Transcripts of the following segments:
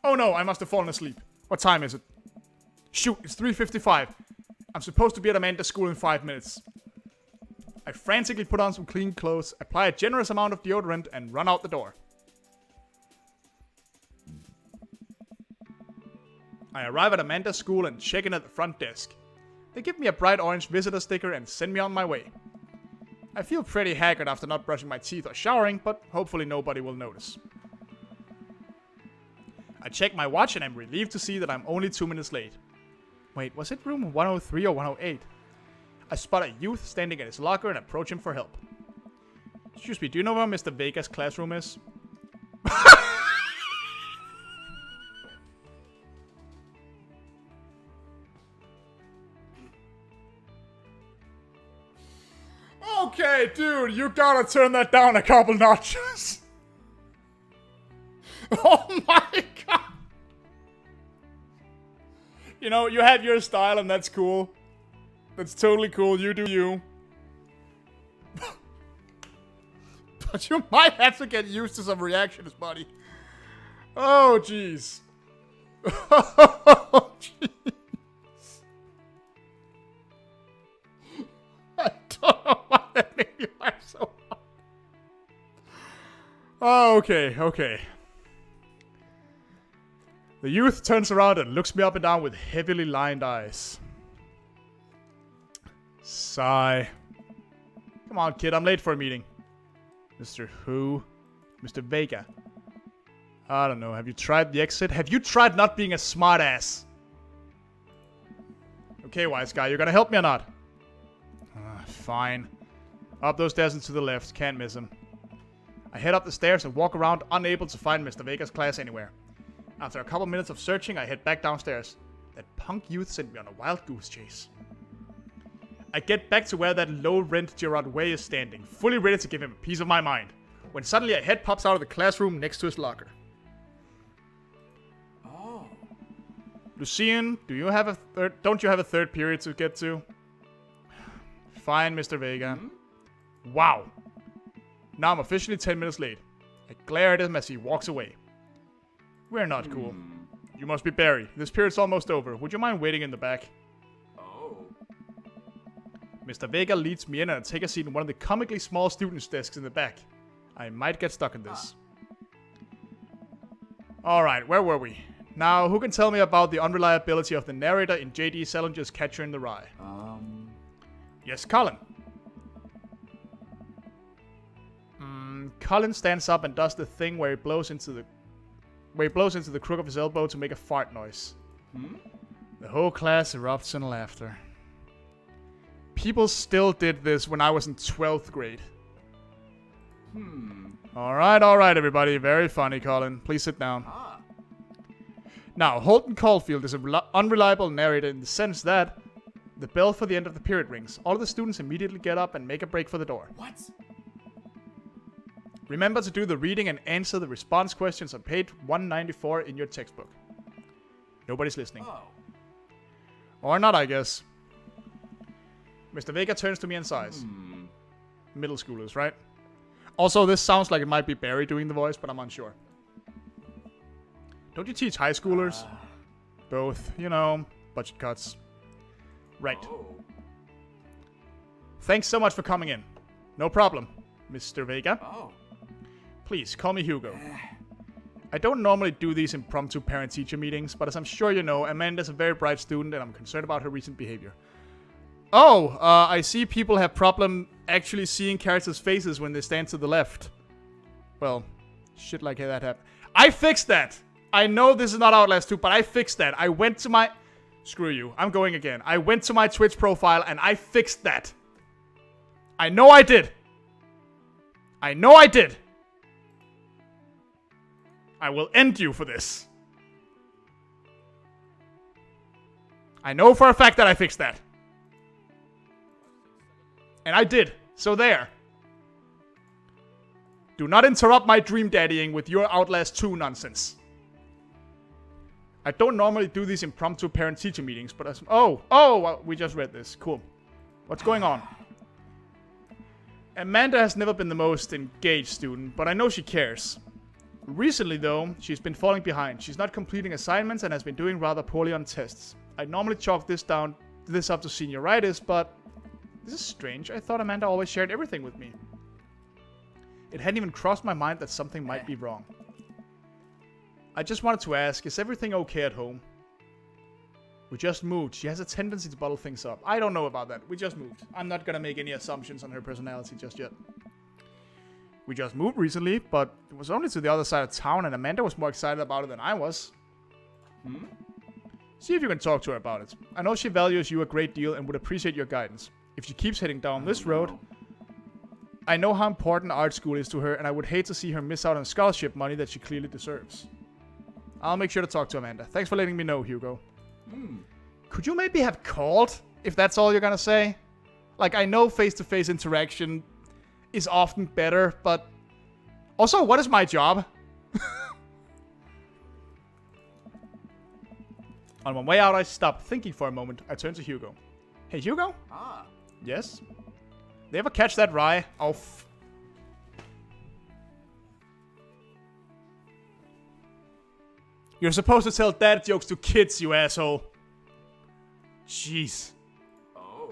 Oh no, I must have fallen asleep. What time is it? Shoot, it's 3:55. I'm supposed to be at Amanda's school in 5 minutes. I frantically put on some clean clothes, apply a generous amount of deodorant, and run out the door. I arrive at Amanda's school and check in at the front desk. They give me a bright orange visitor sticker and send me on my way. I feel pretty haggard after not brushing my teeth or showering, but hopefully nobody will notice. I check my watch and I'm relieved to see that I'm only 2 minutes late. Wait, was it room 103 or 108? I spot a youth standing at his locker and approach him for help. Excuse me, do you know where Mr. Vega's classroom is? Okay, dude, you gotta turn that down a couple notches. Oh my god. You know, you have your style and that's cool. That's totally cool, you do you. But you might have to get used to some reactions, buddy. Oh, jeez. Oh, jeez. I don't know why that made you laugh so hard. Oh, okay. The youth turns around and looks me up and down with heavily lined eyes. Sigh. Come on, kid, I'm late for a meeting. Mr. Who? Mr. Vega. I don't know, have you tried the exit? Have you tried not being a smartass? Okay, wise guy, you gonna help me or not? Fine. Up those stairs and to the left, can't miss him. I head up the stairs and walk around, unable to find Mr. Vega's class anywhere. After a couple minutes of searching, I head back downstairs. That punk youth sent me on a wild goose chase. I get back to where that low-rent Gerard Way is standing, fully ready to give him a piece of my mind, when suddenly a head pops out of the classroom next to his locker. Oh. Lucian, don't you have a third period to get to? Fine, Mr. Vega. Wow. Now I'm officially 10 minutes late. I glare at him as he walks away. We're not cool. You must be Barry. This period's almost over. Would you mind waiting in the back? Oh. Mr. Vega leads me in and I take a seat in one of the comically small students' desks in the back. I might get stuck in this. Alright, where were we? Now, who can tell me about the unreliability of the narrator in J.D. Salinger's Catcher in the Rye? Yes, Colin. Colin stands up and does the thing where he blows into the crook of his elbow to make a fart noise. The whole class erupts in laughter. People still did this when I was in 12th grade. Alright, everybody. Very funny, Colin. Please sit down. Now, Holden Caulfield is an unreliable narrator in the sense that the bell for the end of the period rings. All of the students immediately get up and make a break for the door. What? Remember to do the reading and answer the response questions on page 194 in your textbook. Nobody's listening. Oh. Or not, I guess. Mr. Vega turns to me and sighs. Middle schoolers, right? Also, this sounds like it might be Barry doing the voice, but I'm unsure. Don't you teach high schoolers? Both, you know, budget cuts. Right. Oh. Thanks so much for coming in. No problem, Mr. Vega. Oh. Please, call me Hugo. I don't normally do these impromptu parent-teacher meetings, but as I'm sure you know, Amanda's a very bright student and I'm concerned about her recent behavior. Oh, I see people have problem actually seeing characters' faces when they stand to the left. Well, shit like that happened. I fixed that! I know this is not Outlast 2, but I fixed that. I went to my... Screw you. I'm going again. I went to my Twitch profile and I fixed that. I know I did. I know I did. I will end you for this. I know for a fact that I fixed that. And I did. So there. Do not interrupt my dream daddying with your Outlast 2 nonsense. I don't normally do these impromptu parent-teacher meetings, but as... well, we just read this. Cool. What's going on? Amanda has never been the most engaged student, but I know she cares. Recently, though, she's been falling behind. She's not completing assignments and has been doing rather poorly on tests. I normally chalk this up to senioritis, but this is strange. I thought Amanda always shared everything with me. It hadn't even crossed my mind that something might be wrong. I just wanted to ask, is everything okay at home? We just moved. She has a tendency to bottle things up. I don't know about that. We just moved. I'm not gonna make any assumptions on her personality just yet. We just moved recently, but it was only to the other side of town, and Amanda was more excited about it than I was. See if you can talk to her about it. I know she values you a great deal and would appreciate your guidance. If she keeps heading down this road, I know how important art school is to her, and I would hate to see her miss out on scholarship money that she clearly deserves. I'll make sure to talk to Amanda. Thanks for letting me know, Hugo. Could you maybe have called, if that's all you're gonna say? Like, I know face-to-face interaction is often better, but... Also, what is my job? On my way out, I stopped thinking for a moment. I turned to Hugo. Hey, Hugo? Yes? They ever catch that rye? Oh, You're supposed to tell dad jokes to kids, you asshole. Jeez. Oh.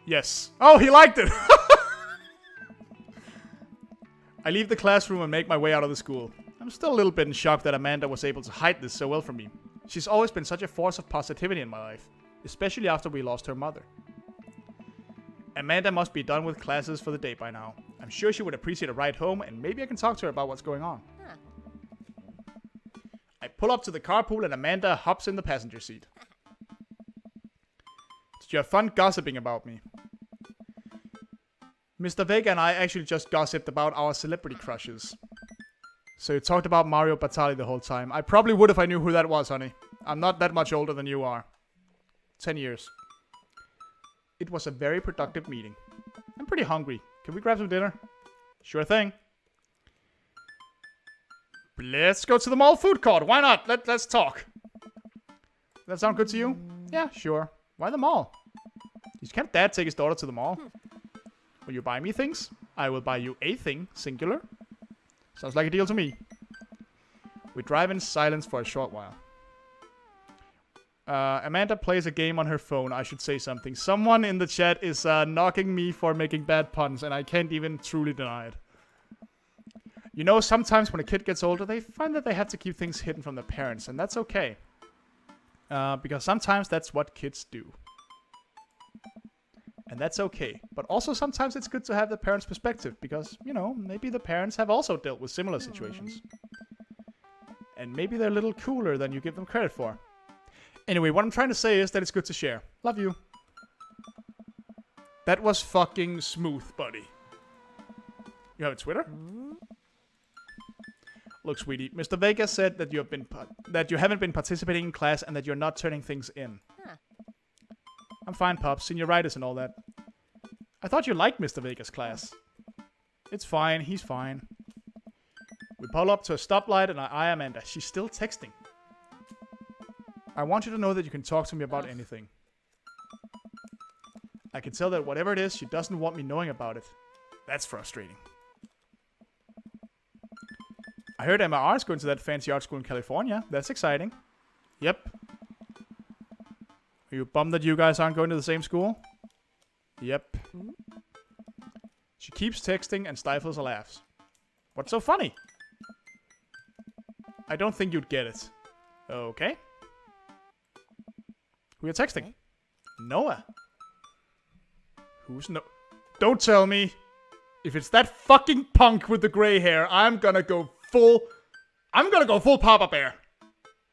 Yes. Oh, he liked it! I leave the classroom and make my way out of the school. I'm still a little bit in shock that Amanda was able to hide this so well from me. She's always been such a force of positivity in my life, especially after we lost her mother. Amanda must be done with classes for the day by now. I'm sure she would appreciate a ride home, and maybe I can talk to her about what's going on. I pull up to the carpool and Amanda hops in the passenger seat. Did you have fun gossiping about me? Mr. Vega and I actually just gossiped about our celebrity crushes. So you talked about Mario Batali the whole time. I probably would if I knew who that was, honey. I'm not that much older than you are. 10 years. It was a very productive meeting. I'm pretty hungry. Can we grab some dinner? Sure thing. Let's go to the mall food court. Why not? Let's talk. That sound good to you? Yeah, sure. Why the mall? Can't dad take his daughter to the mall? Will you buy me things? I will buy you a thing, singular. Sounds like a deal to me. We drive in silence for a short while. Amanda plays a game on her phone. I should say something. Someone in the chat is knocking me for making bad puns, and I can't even truly deny it. You know, sometimes when a kid gets older, they find that they have to keep things hidden from their parents, and that's okay. Because sometimes that's what kids do. And that's okay. But also sometimes it's good to have the parents' perspective, because, you know, maybe the parents have also dealt with similar situations. And maybe they're a little cooler than you give them credit for. Anyway, what I'm trying to say is that it's good to share. Love you. That was fucking smooth, buddy. You have a Twitter? Look, sweetie, Mr. Vega said that you haven't been participating in class and that you're not turning things in. I'm fine, Pops. Senioritis and all that. I thought you liked Mr. Vega's class. It's fine. He's fine. We pull up to a stoplight and I eye Amanda. She's still texting. I want you to know that you can talk to me about anything. I can tell that whatever it is, she doesn't want me knowing about it. That's frustrating. I heard MR is going to that fancy art school in California. That's exciting. Yep. Are you bummed that you guys aren't going to the same school? Yep. She keeps texting and stifles her laughs. What's so funny? I don't think you'd get it. Okay. Who are you texting? Noah. Who's no... Don't tell me. If it's that fucking punk with the gray hair, I'm gonna go full Papa Bear.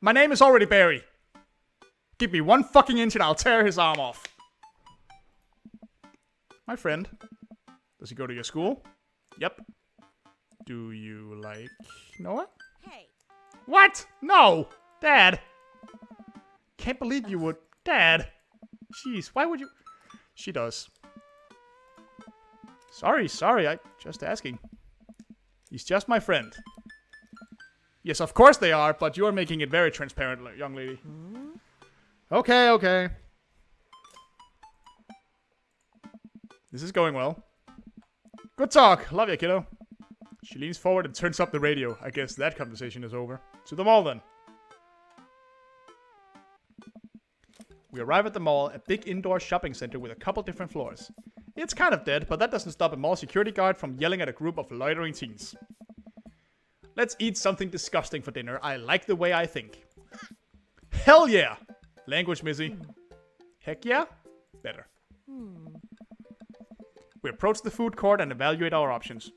My name is already Barry. Give me 1 fucking inch and I'll tear his arm off. My friend. Does he go to your school? Yep. Do you like Noah? Hey. What? No! Dad! Can't believe you would. Dad! Jeez, why would you... She does. Sorry, I just asking. He's just my friend. Yes, of course they are, but you are making it very transparent, young lady. Okay. This is going well. Good talk. Love you, kiddo. She leans forward and turns up the radio. I guess that conversation is over. To the mall then. We arrive at the mall, a big indoor shopping center with a couple different floors. It's kind of dead, but that doesn't stop a mall security guard from yelling at a group of loitering teens. Let's eat something disgusting for dinner. I like the way I think. Hell yeah! Language, Missy. Heck yeah? Better. We approach the food court and evaluate our options.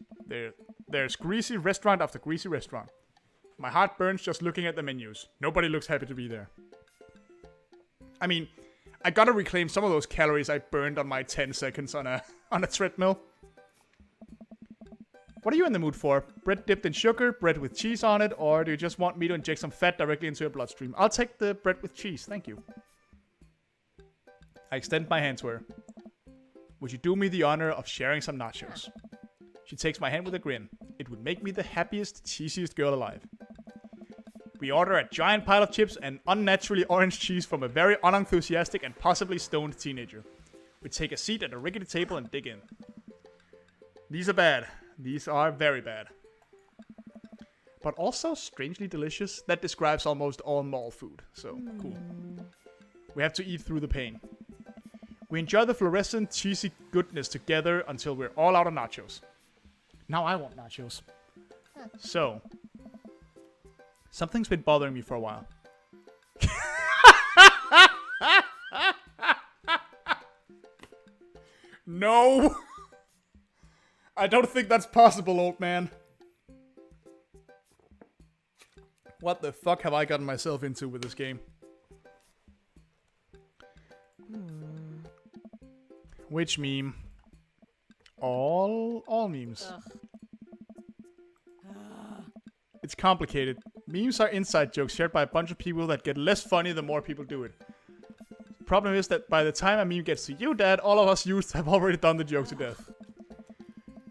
There's greasy restaurant after greasy restaurant. My heart burns just looking at the menus. Nobody looks happy to be there. I mean, I gotta reclaim some of those calories I burned on my 10 seconds on a treadmill. What are you in the mood for? Bread dipped in sugar, bread with cheese on it, or do you just want me to inject some fat directly into your bloodstream? I'll take the bread with cheese, thank you. I extend my hand to her. Would you do me the honor of sharing some nachos? She takes my hand with a grin. It would make me the happiest, cheesiest girl alive. We order a giant pile of chips and unnaturally orange cheese from a very unenthusiastic and possibly stoned teenager. We take a seat at a rickety table and dig in. These are bad. These are very bad. But also strangely delicious. That describes almost all mall food. So, cool. We have to eat through the pain. We enjoy the fluorescent, cheesy goodness together until we're all out of nachos. Now I want nachos. So, something's been bothering me for a while. No! I don't think that's possible, old man. What the fuck have I gotten myself into with this game? Which meme? All memes. It's complicated. Memes are inside jokes shared by a bunch of people that get less funny the more people do it. Problem is that by the time a meme gets to you, Dad, all of us youths have already done the joke to death.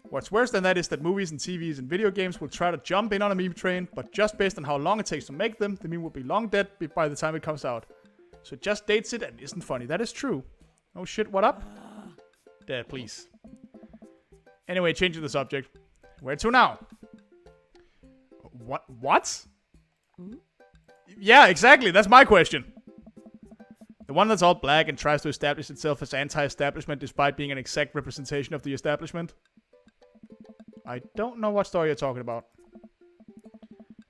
What's worse than that is that movies and TVs and video games will try to jump in on a meme train, but just based on how long it takes to make them, the meme will be long dead by the time it comes out. So it just dates it and isn't funny. That is true. Oh shit, what up? Dad, please. Anyway, changing the subject. Where to now? What? Yeah, exactly. That's my question. The one that's all black and tries to establish itself as anti-establishment despite being an exact representation of the establishment. I don't know what story you're talking about.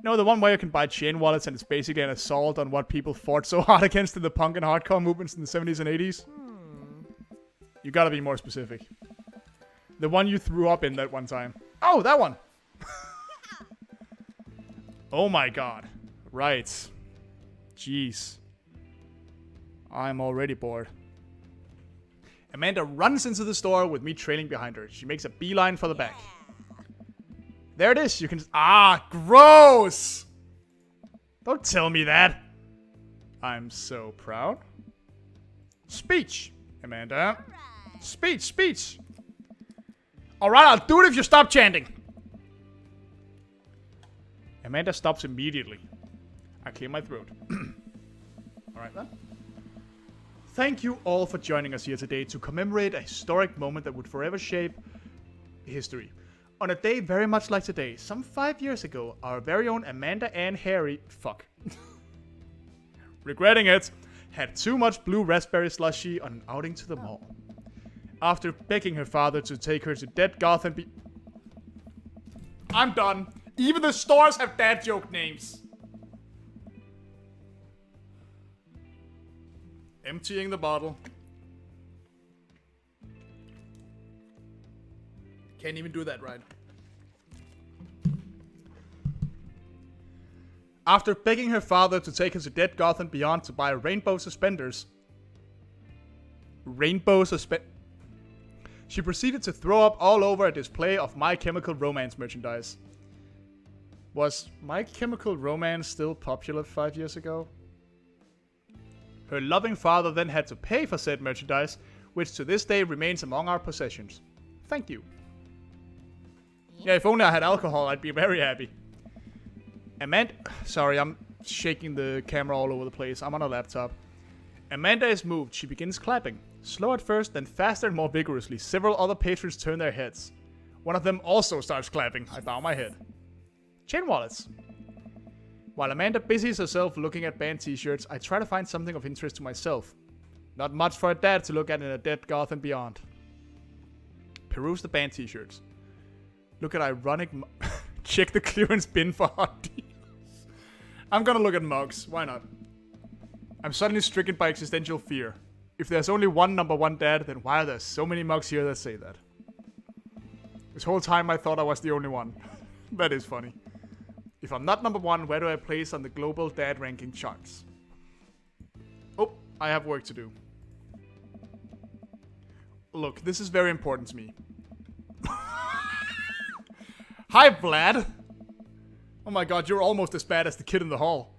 No, the one where you can buy chain wallets and it's basically an assault on what people fought so hard against in the punk and hardcore movements in the 70s and 80s. You gotta be more specific. The one you threw up in that one time. Oh, that one! Oh my god. Right. Jeez. I'm already bored. Amanda runs into the store with me trailing behind her. She makes a beeline for the back. There it is. You can... Ah, gross! Don't tell me that. I'm so proud. Speech, Amanda. Speech, speech. Alright, I'll do it if you stop chanting. Amanda stops immediately. I clear my throat. Alright then. Thank you all for joining us here today to commemorate a historic moment that would forever shape history. On a day very much like today, some 5 years ago, our very own Amanda Ann Harry... Fuck. Regretting it, had too much blue raspberry slushy on an outing to the mall. After begging her father to take her to Dead Goth and be... I'm done. Even the stores have dad joke names. Emptying the bottle. Can't even do that right. After begging her father to take her to Dead Goth and Beyond to buy rainbow suspenders. She proceeded to throw up all over a display of My Chemical Romance merchandise. Was My Chemical Romance still popular 5 years ago? Her loving father then had to pay for said merchandise, which to this day remains among our possessions. Thank you. Yeah, if only I had alcohol, I'd be very happy. Amanda... Sorry, I'm shaking the camera all over the place. I'm on a laptop. Amanda is moved. She begins clapping. Slow at first, then faster and more vigorously. Several other patrons turn their heads. One of them also starts clapping. I bow my head. Chain wallets. While Amanda busies herself looking at band t-shirts, I try to find something of interest to myself. Not much for a dad to look at in a dead goth and beyond. Peruse the band t-shirts. Look at ironic check the clearance bin for hot deals. I'm gonna look at mugs. Why not? I'm suddenly stricken by existential fear. If there's only one number one dad, then why are there so many mugs here that say that? This whole time I thought I was the only one. That is funny. If I'm not number one, where do I place on the global dad ranking charts? Oh, I have work to do. Look, this is very important to me. Hi, Vlad! Oh my god, you're almost as bad as the kid in the hall.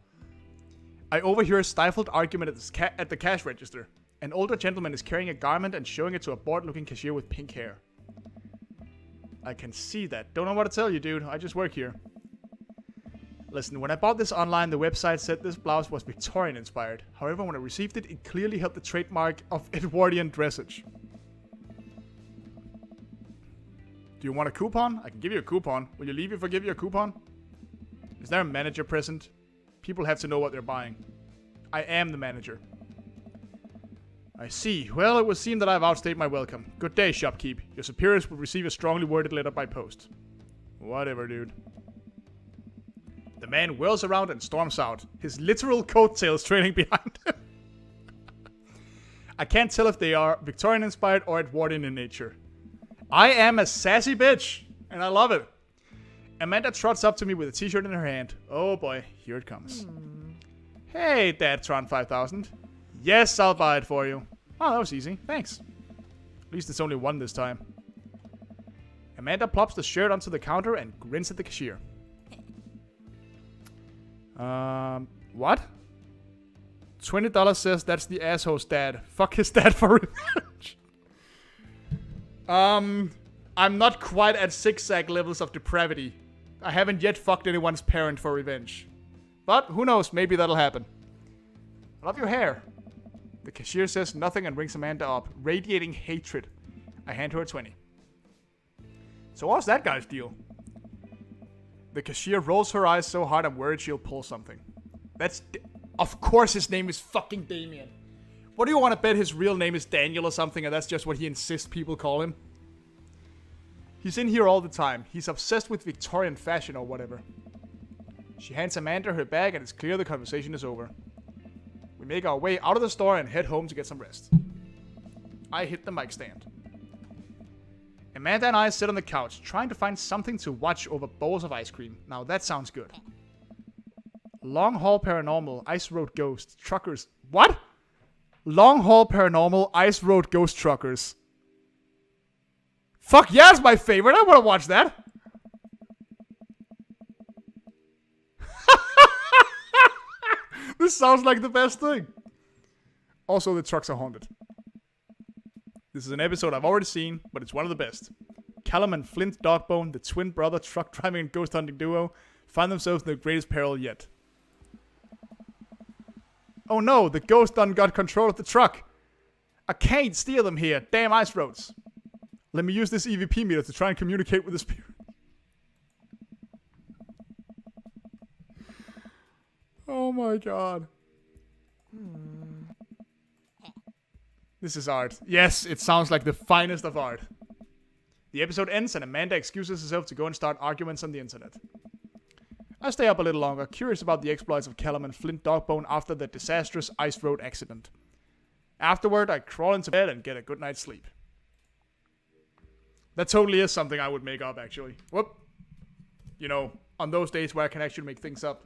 I overhear a stifled argument at the cash register. An older gentleman is carrying a garment and showing it to a bored-looking cashier with pink hair. I can see that. Don't know what to tell you, dude. I just work here. Listen, when I bought this online, the website said this blouse was Victorian-inspired. However, when I received it, it clearly held the trademark of Edwardian dressage. Do you want a coupon? I can give you a coupon. Will you leave if I give you a coupon? Is there a manager present? People have to know what they're buying. I am the manager. I see. Well, it would seem that I've outstayed my welcome. Good day, shopkeep. Your superiors will receive a strongly worded letter by post. Whatever, dude. The man whirls around and storms out, his literal coattails trailing behind him. I can't tell if they are Victorian-inspired or Edwardian in nature. I am a sassy bitch, and I love it. Amanda trots up to me with a t-shirt in her hand. Oh boy, here it comes. Hey, Dadtron 5000. Yes, I'll buy it for you. Oh, that was easy. Thanks. At least it's only one this time. Amanda plops the shirt onto the counter and grins at the cashier. What? $20 says that's the asshole's dad. Fuck his dad for revenge. I'm not quite at zigzag levels of depravity. I haven't yet fucked anyone's parent for revenge. But who knows, maybe that'll happen. I love your hair. The cashier says nothing and rings Amanda up, radiating hatred. I hand her a 20. So what's that guy's deal? The cashier rolls her eyes so hard I'm worried she'll pull something. Of course his name is fucking Damien. What do you want to bet his real name is Daniel or something and that's just what he insists people call him? He's in here all the time. He's obsessed with Victorian fashion or whatever. She hands Amanda her bag and it's clear the conversation is over. We make our way out of the store and head home to get some rest. I hit the mic stand. Amanda and I sit on the couch, trying to find something to watch over bowls of ice cream. Now that sounds good. Long Haul Paranormal, Ice Road Ghost, Truckers. What? Long Haul Paranormal, Ice Road Ghost Truckers. Fuck yeah, it's my favorite. I want to watch that. This sounds like the best thing. Also, the trucks are haunted. This is an episode I've already seen, but it's one of the best. Callum and Flint Dogbone, the twin brother truck driving and ghost hunting duo, find themselves in the greatest peril yet. Oh no, the ghost done got control of the truck. I can't steer them here, damn ice roads. Let me use this EVP meter to try and communicate with the spirit. Oh my god. This is art. Yes, it sounds like the finest of art. The episode ends and Amanda excuses herself to go and start arguments on the internet. I stay up a little longer, curious about the exploits of Callum and Flint Dogbone after the disastrous ice road accident. Afterward, I crawl into bed and get a good night's sleep. That totally is something I would make up, actually. Whoop. You know, on those days where I can actually make things up.